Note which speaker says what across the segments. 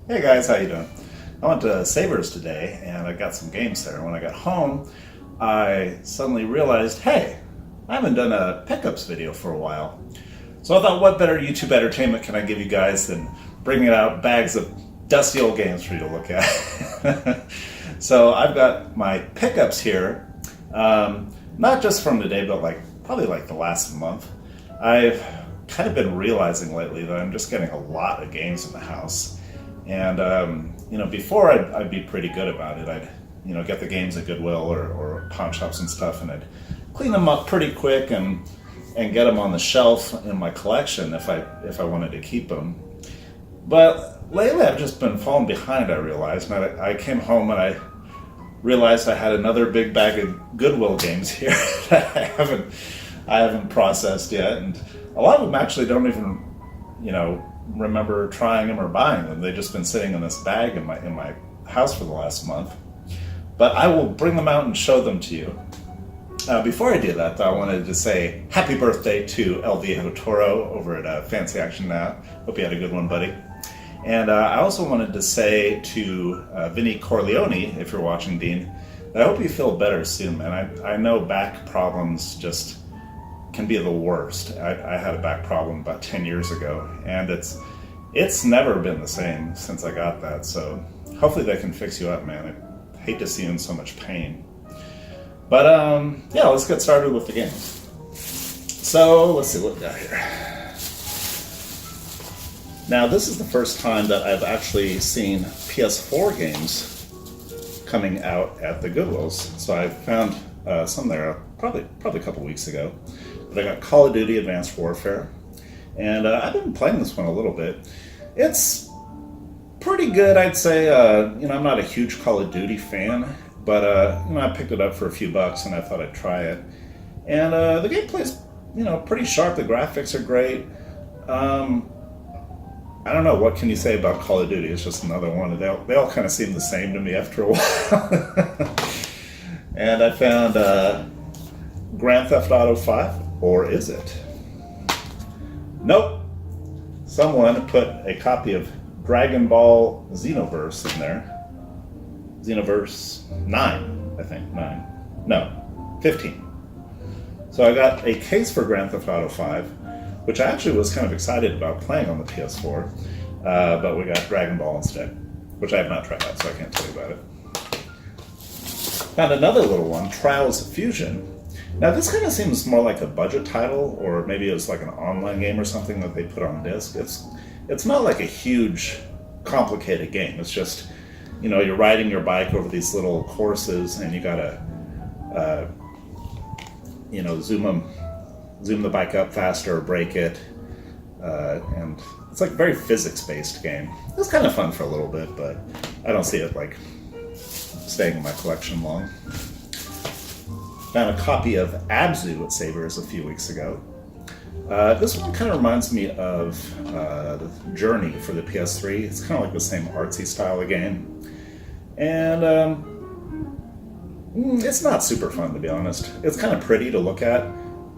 Speaker 1: Hey guys, how you doing? I went to Savers today and I got some games there. When I got home, I suddenly realized, hey, I haven't done a pickups video for a while. So I thought, what better YouTube entertainment can I give you guys than bringing out bags of dusty old games for you to look at? So I've got my pickups here, not just from today, but probably the last month. I've kind of been realizing lately that I'm just getting a lot of games in the house. And, before I'd be pretty good about it. I'd, get the games at Goodwill or pawn shops and stuff, and I'd clean them up pretty quick and get them on the shelf in my collection if I wanted to keep them. But lately I've just been falling behind, I realized. And I came home and I realized I had another big bag of Goodwill games here that I haven't processed yet. And a lot of them actually don't even, remember trying them or buying them. They've just been sitting in this bag in my house for the last month. But I will bring them out and show them to you. Before I do that, though, I wanted to say happy birthday to El Viejo Toro over at Fancy Action Now. Hope you had a good one, buddy. And I also wanted to say to Vinny Corleone, if you're watching, Dean, that I hope you feel better soon, man. I know back problems just can be the worst. I had a back problem about 10 years ago, and it's never been the same since I got that. So hopefully they can fix you up, man. I hate to see you in so much pain. But yeah, let's get started with the games. So let's see what we got here. Now this is the first time that I've actually seen PS4 games coming out at the Goodwills. So I found some there probably a couple weeks ago. But I got Call of Duty Advanced Warfare, and I've been playing this one a little bit. It's pretty good, I'd say. I'm not a huge Call of Duty fan, but I picked it up for a few bucks and I thought I'd try it. And the gameplay's pretty sharp. The graphics are great. I don't know, what can you say about Call of Duty? It's just another one. They all kind of seem the same to me after a while. And I found Grand Theft Auto 5. Or is it? Nope. Someone put a copy of Dragon Ball Xenoverse in there. Xenoverse 9, I think. 9. No, 15. So I got a case for Grand Theft Auto 5, which I actually was kind of excited about playing on the PS4, but we got Dragon Ball instead, which I have not tried out, so I can't tell you about it. Found another little one, Trials of Fusion. Now this kind of seems more like a budget title, or maybe it was like an online game or something that they put on disc. It's not like a huge, complicated game. It's just, you're riding your bike over these little courses, and you gotta, zoom the bike up faster or brake it, and it's like a very physics-based game. It's kind of fun for a little bit, but I don't see it staying in my collection long. Found a copy of Abzu at Savers a few weeks ago. This one kind of reminds me of the Journey for the PS3. It's kind of like the same artsy style of game. And it's not super fun, to be honest. It's kind of pretty to look at,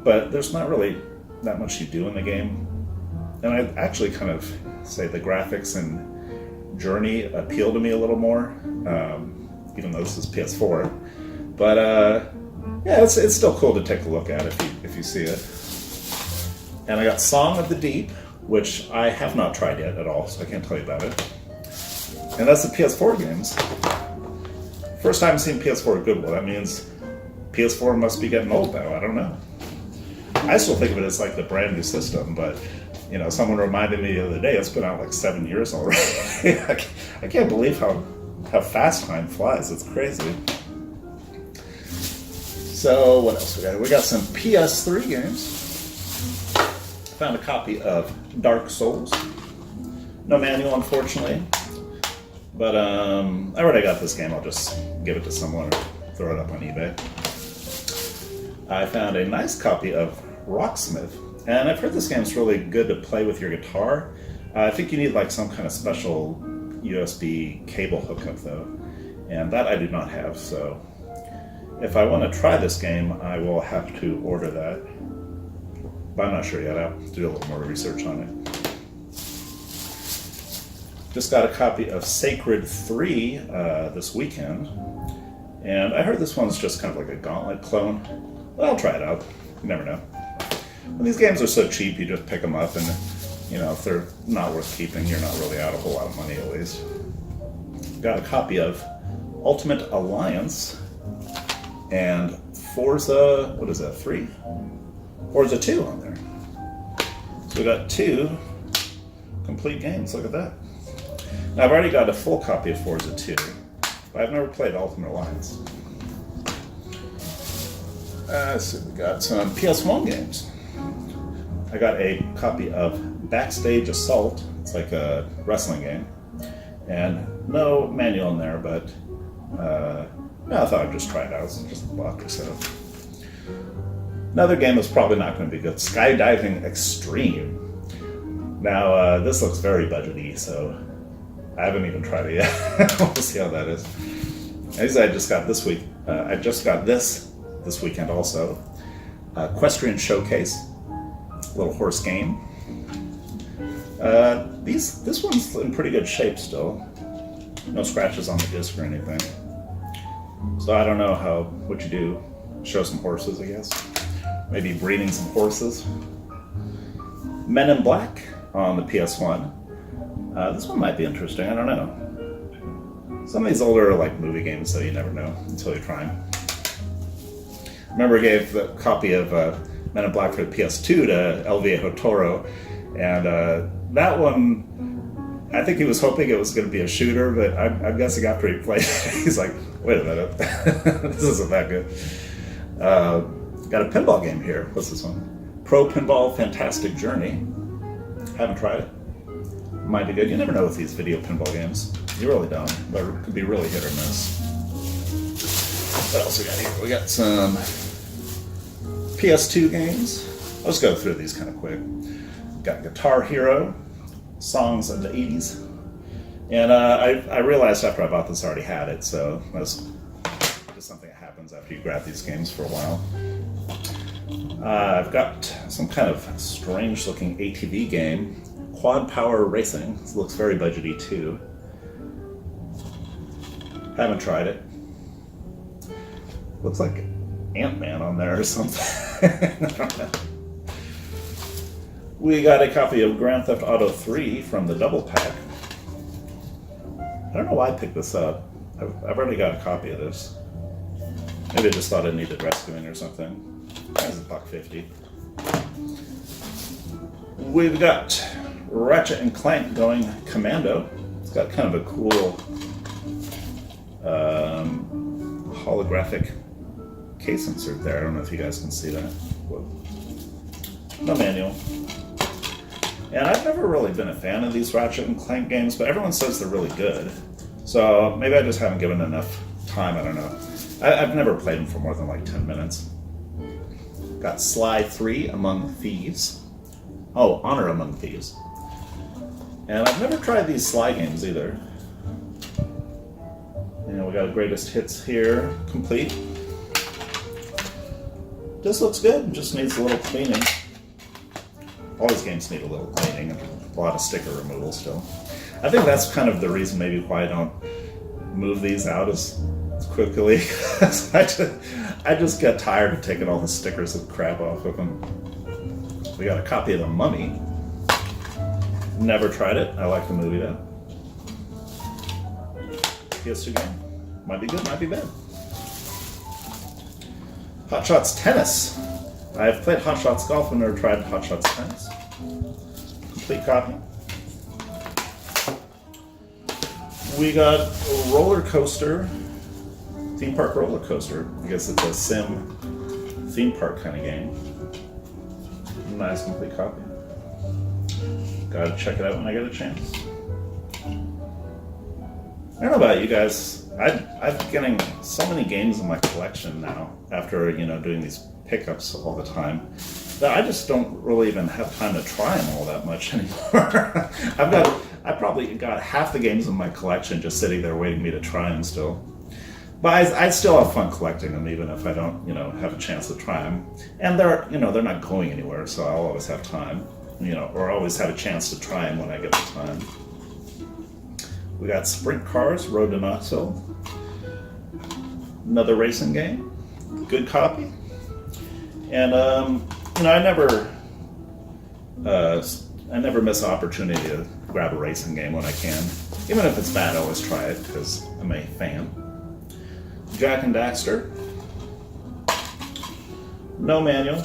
Speaker 1: but there's not really that much you do in the game. And I'd actually kind of say the graphics in Journey appeal to me a little more, even though this is PS4. But yeah, it's still cool to take a look at if you see it. And I got Song of the Deep, which I have not tried yet at all, so I can't tell you about it. And that's the PS4 games. First time seeing PS4 at Goodwill. That means PS4 must be getting old now. I don't know. I still think of it as like the brand new system, but someone reminded me the other day it's been out like 7 years already. I can't believe how fast time flies. It's crazy. So what else we got? We got some PS3 games. Found a copy of Dark Souls. No manual, unfortunately. But I already got this game. I'll just give it to someone or throw it up on eBay. I found a nice copy of Rocksmith. And I've heard this game's really good to play with your guitar. I think you need some kind of special USB cable hookup though. And that I do not have, so if I want to try this game, I will have to order that. But I'm not sure yet. I'll have to do a little more research on it. Just got a copy of Sacred 3 this weekend, and I heard this one's just kind of like a Gauntlet clone. Well, I'll try it out. You never know. When these games are so cheap, you just pick them up, and if they're not worth keeping, you're not really out a whole lot of money at least. Got a copy of Ultimate Alliance and Forza, what is that, 3? Forza 2 on there. So we got 2 complete games, look at that. Now I've already got a full copy of Forza 2, but I've never played Ultimate Alliance. Let's see, we got some PS1 games. I got a copy of Backstage Assault, it's like a wrestling game, and no manual in there, but I thought I'd just try it out, it's just a buck or so. Another game that's probably not going to be good, Skydiving Extreme. Now, this looks very budgety, so I haven't even tried it yet. We'll see how that is. As I just got this week, I just got this weekend also. Equestrian Showcase, little horse game. This one's in pretty good shape still. No scratches on the disc or anything. So I don't know what you do. Show some horses, I guess. Maybe breeding some horses. Men in Black on the PS1. This one might be interesting, I don't know. Some of these older movie games, so you never know until you try them. Remember I gave the copy of Men in Black for the PS2 to El Viejo Toro, and that one, I think he was hoping it was going to be a shooter, but I'm guessing after he played it, he's like, wait a minute, this isn't that good. Got a pinball game here. What's this one? Pro Pinball Fantastic Journey. Haven't tried it. Might be good. You never know with these video pinball games. You really don't. But it could be really hit or miss. What else we got here? We got some PS2 games. I'll just go through these kind of quick. Got Guitar Hero, songs of the 80s. And I realized after I bought this I already had it, so that's just something that happens after you grab these games for a while. I've got some kind of strange looking ATV game, Quad Power Racing. This looks very budgety too. Haven't tried it. Looks like Ant-Man on there or something. I don't know. We got a copy of Grand Theft Auto 3 from the double pack. I don't know why I picked this up. I've already got a copy of this. Maybe I just thought it needed rescuing or something. That's $1.50. We've got Ratchet and Clank going commando. It's got kind of a cool holographic case insert there. I don't know if you guys can see that. Whoa. No manual. And I've never really been a fan of these Ratchet and Clank games, but everyone says they're really good. So maybe I just haven't given enough time, I don't know. I've never played them for more than 10 minutes. Got Sly 3 Among Thieves. Oh, Honor Among Thieves. And I've never tried these Sly games either. And we got Greatest Hits here, complete. This looks good, just needs a little cleaning. All these games need a little cleaning and a lot of sticker removal still. I think that's kind of the reason maybe why I don't move these out as quickly. I just get tired of taking all the stickers and crap off of them. We got a copy of The Mummy. Never tried it. I like the movie though. PS2 game. Might be good, might be bad. Hot Shots Tennis. I've played Hot Shots Golf and never tried Hot Shots Tennis. Complete copy. We got a roller coaster, theme park roller coaster. I guess it's a sim theme park kind of game. Nice complete copy. Gotta check it out when I get a chance. I don't know about you guys. I'm getting so many games in my collection now after doing these pickups all the time that I just don't really even have time to try them all that much anymore. I probably got half the games in my collection just sitting there waiting me to try them still. But I still have fun collecting them even if I don't have a chance to try them. And they're not going anywhere, so I'll always have time, or always have a chance to try them when I get the time. We got Sprint Cars, Road to Knoxville. Another racing game. Good copy. And I never miss an opportunity to grab a racing game when I can. Even if it's bad, I always try it because I'm a fan. Jack and Daxter. No manual.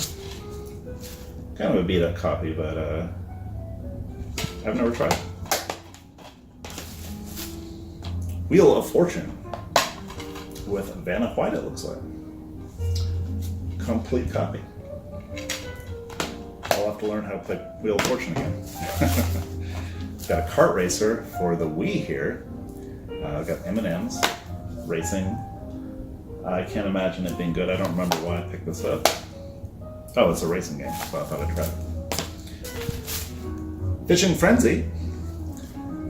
Speaker 1: Kind of a beat up copy, but I've never tried. Wheel of Fortune with Vanna White, it looks like. Complete copy. I'll have to learn how to play Wheel of Fortune again. Got a kart racer for the Wii here. Got M&M's racing. I can't imagine it being good. I don't remember why I picked this up. Oh, it's a racing game, so I thought I'd try it. Fishing Frenzy.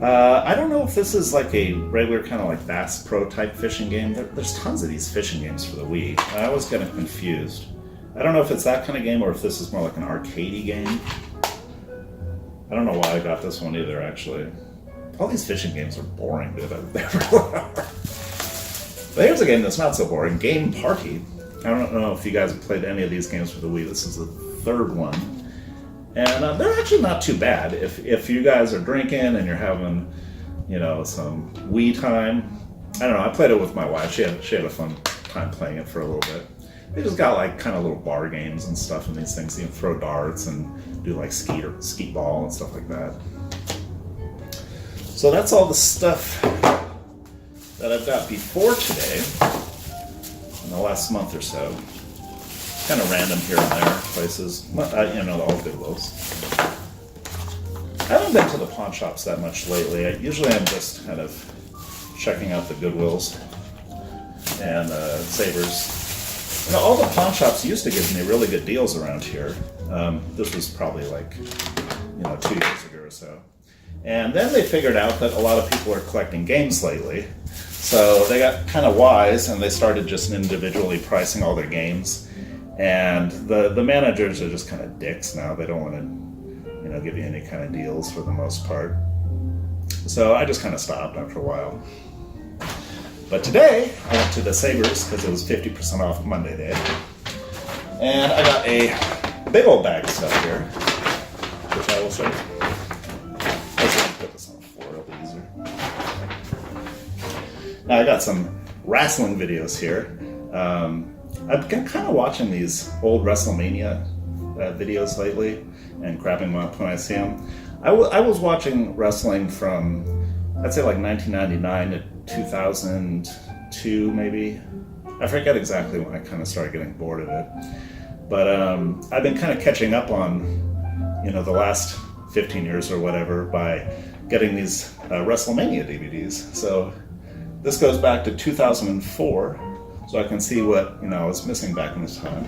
Speaker 1: I don't know if this is like a regular kind of like Bass Pro type fishing game. There's tons of these fishing games for the Wii. I always get confused. I don't know if it's that kind of game or if this is more like an arcadey game. I don't know why I got this one either, actually. All these fishing games are boring, dude. They really are. But here's a game that's not so boring. Game Party. I don't know if you guys have played any of these games for the Wii. This is the third one. And they're actually not too bad. If you guys are drinking and you're having, some Wii time. I don't know, I played it with my wife. She had a fun time playing it for a little bit. They just got like kind of little bar games and stuff in these things. You can throw darts and do like skeet ball and stuff like that. So that's all the stuff that I've got before today in the last month or so. Kind of random here and there places, all Goodwills. I haven't been to the pawn shops that much lately. Usually I'm just kind of checking out the Goodwills and Savers. All the pawn shops used to give me really good deals around here. This was probably like, 2 years ago or so. And then they figured out that a lot of people are collecting games lately. So they got kind of wise and they started just individually pricing all their games. And the managers are just kind of dicks now. They don't want to, give you any kind of deals for the most part. So I just kind of stopped after a while. But today I went to the Savers because it was 50% off Monday day, and I got a big old bag of stuff here, which I will show you. Let's put this on the floor; it'll be easier. Now I got some wrestling videos here. I've been kind of watching these old WrestleMania videos lately and grabbing them up when I see them. I was watching wrestling from, I'd say like 1999 to 2002 maybe. I forget exactly when I kind of started getting bored of it. But I've been kind of catching up on, the last 15 years or whatever by getting these WrestleMania DVDs. So this goes back to 2004. So I can see what, I was missing back in this time.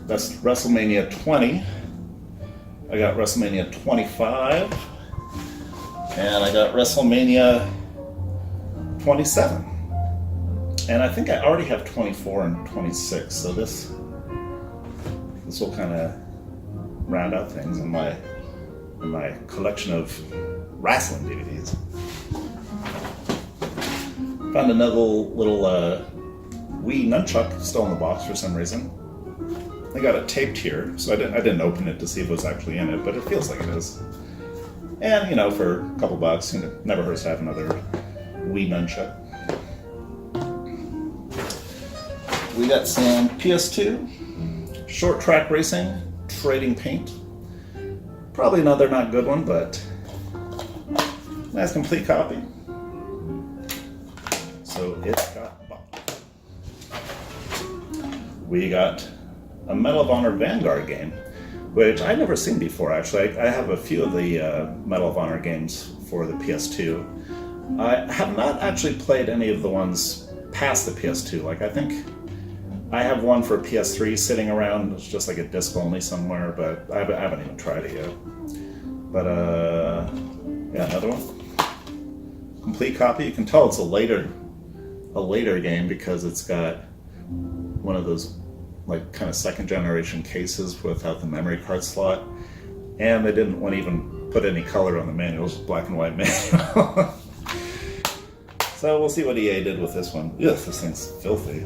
Speaker 1: That's WrestleMania 20. I got WrestleMania 25. And I got WrestleMania 27. And I think I already have 24 and 26. So this will kind of round out things in my collection of wrestling DVDs. Found another little Wii nunchuck still in the box for some reason. I got it taped here, so I didn't open it to see if it was actually in it, but it feels like it is. And for a couple bucks, never hurts to have another Wii nunchuck. We got some PS2, short track racing, trading paint. Probably another not good one, but nice complete copy. So it's got bought. We got a Medal of Honor Vanguard game, which I've never seen before, actually. I have a few of the Medal of Honor games for the PS2. I have not actually played any of the ones past the PS2. Like, I think I have one for PS3 sitting around. It's just like a disc only somewhere, but I haven't even tried it yet. But, yeah, another one. Complete copy. You can tell it's a later game because it's got one of those like kind of second generation cases without the memory card slot, and they didn't want to even put any color on the manual, it's black and white manual. So we'll see what EA did with this one. Yes, this thing's filthy.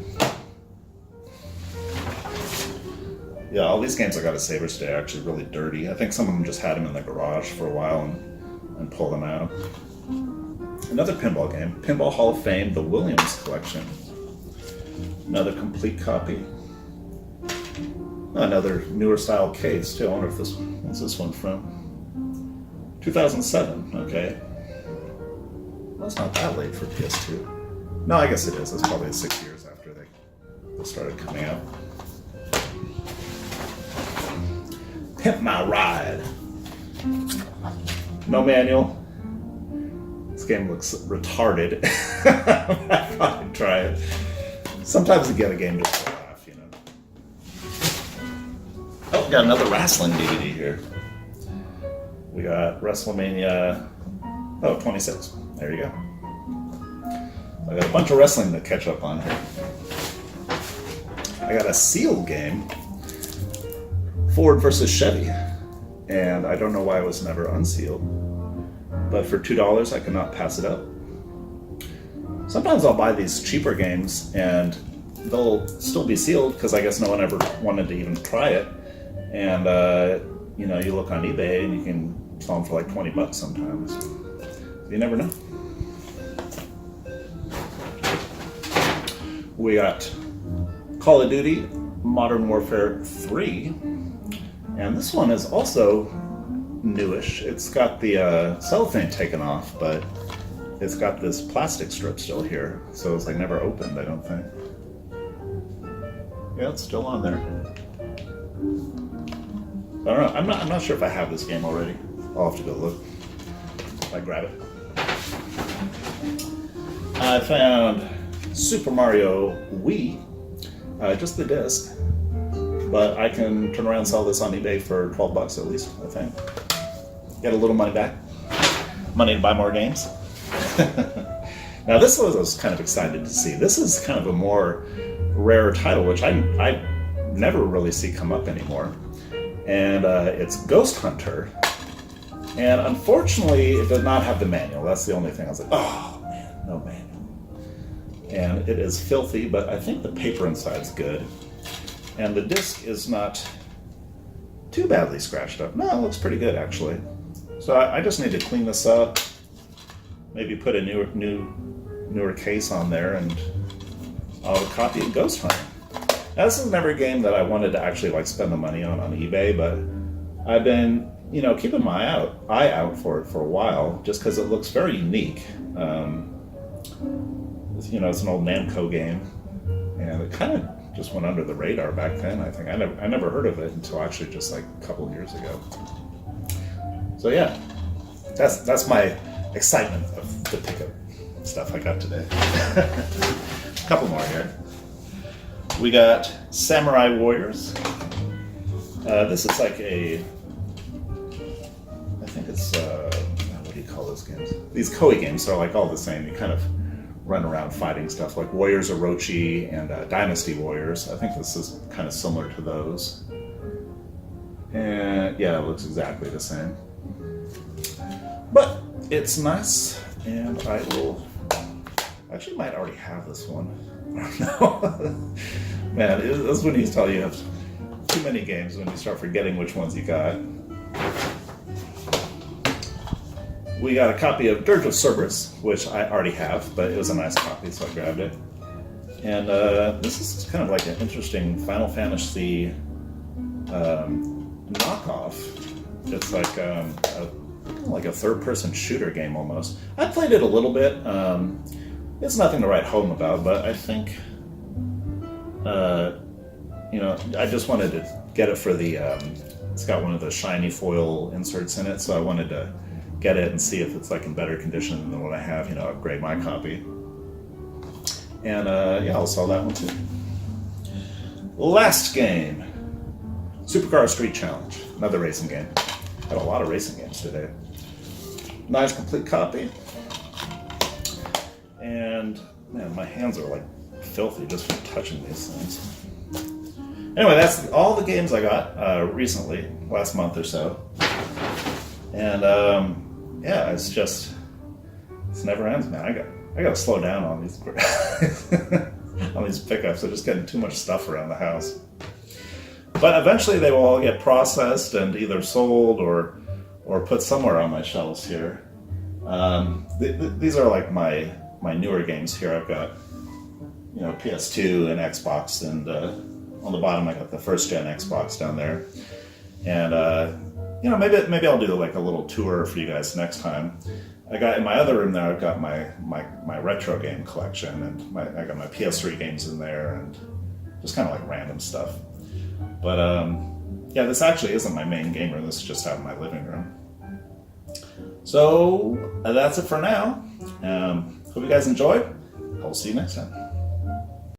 Speaker 1: Yeah, all these games I got at Savers today are actually really dirty. I think some of them just had them in the garage for a while and pulled them out. Another pinball game, Pinball Hall of Fame, the Williams Collection. Another complete copy. Another newer style case too. I wonder if what's this one from? 2007, okay. Well, it's not that late for PS2. No, I guess it is. It's probably 6 years after they started coming out. Pimp My Ride. No manual. This game looks retarded. I'd probably try it. Sometimes you get a game just to laugh, you know. Oh, we got another wrestling DVD here. We got WrestleMania 26. There you go. I got a bunch of wrestling to catch up on here. I got a sealed game, Ford versus Chevy, and I don't know why it was never unsealed, but for $2 I cannot pass it up. Sometimes I'll buy these cheaper games and they'll still be sealed because I guess no one ever wanted to even try it, and you know, you look on eBay and you can sell them for like $20 sometimes. You never know. We got Call of Duty Modern Warfare 3, and this one is also newish. It's got the cellophane taken off, but it's got this plastic strip still here, so it's like never opened, I don't think. Yeah, it's still on there. I don't know. I'm not sure if I have this game already. I'll have to go look. I grab it. I found Super Mario Wii, just the disc, but I can turn around and sell this on eBay for $12 at least, I think. Get a little money back. Money to buy more games. Now this was I was kind of excited to see. This is kind of a more rare title, which I never really see come up anymore. And it's Ghost Hunter. And unfortunately, it does not have the manual. That's the only thing. I was like, oh man, no manual. And it is filthy, but I think the paper inside's good. And the disc is not too badly scratched up. No, it looks pretty good actually. So I just need to clean this up. Maybe put a newer case on there, and I'll copy of Ghost Hunter. Now, this is never a game that I wanted to actually like spend the money on eBay, but I've been, you know, keeping my eye out for it for a while, just because it looks very unique. You know, it's an old Namco game, and it kind of just went under the radar back then. I think I never heard of it until actually just like a couple of years ago. So yeah, that's my excitement of the pickup stuff I got today. A couple more here. We got Samurai Warriors. This is like I think it's, what do you call those games? These Koei games are like all the same. You kind of run around fighting stuff like Warriors Orochi and Dynasty Warriors. I think this is kind of similar to those. And yeah, it looks exactly the same. But it's nice, and I will, actually might already have this one. I don't know. Man, this is when you tell you have too many games, when you start forgetting which ones you got. We got a copy of Dirge of Cerberus, which I already have, but it was a nice copy, so I grabbed it. And this is kind of like an interesting Final Fantasy knockoff. It's like a third-person shooter game almost. I played it a little bit. It's nothing to write home about, but I think, you know, I just wanted to get it for the. It's got one of the shiny foil inserts in it, so I wanted to get it and see if it's like in better condition than what I have. You know, upgrade my copy. And yeah, I'll sell that one too. Last game, Supercar Street Challenge, another racing game. Got a lot of racing games today. Nice complete copy. And man, my hands are like filthy just from touching these things. Anyway, that's all the games I got recently, last month or so. And yeah, it's never ends, man. I got to slow down on these on these pickups. They're just getting too much stuff around the house. But eventually they will all get processed and either sold or put somewhere on my shelves here. These are like my newer games here. I've got, you know, PS2 and Xbox, and on the bottom I got the first gen Xbox down there. And you know, maybe I'll do like a little tour for you guys next time. I got in my other room there. I've got my retro game collection, and I got my PS3 games in there, and just kind of like random stuff. But yeah, this actually isn't my main game room. This is just out in my living room. So that's it for now. Hope you guys enjoyed. I'll see you next time.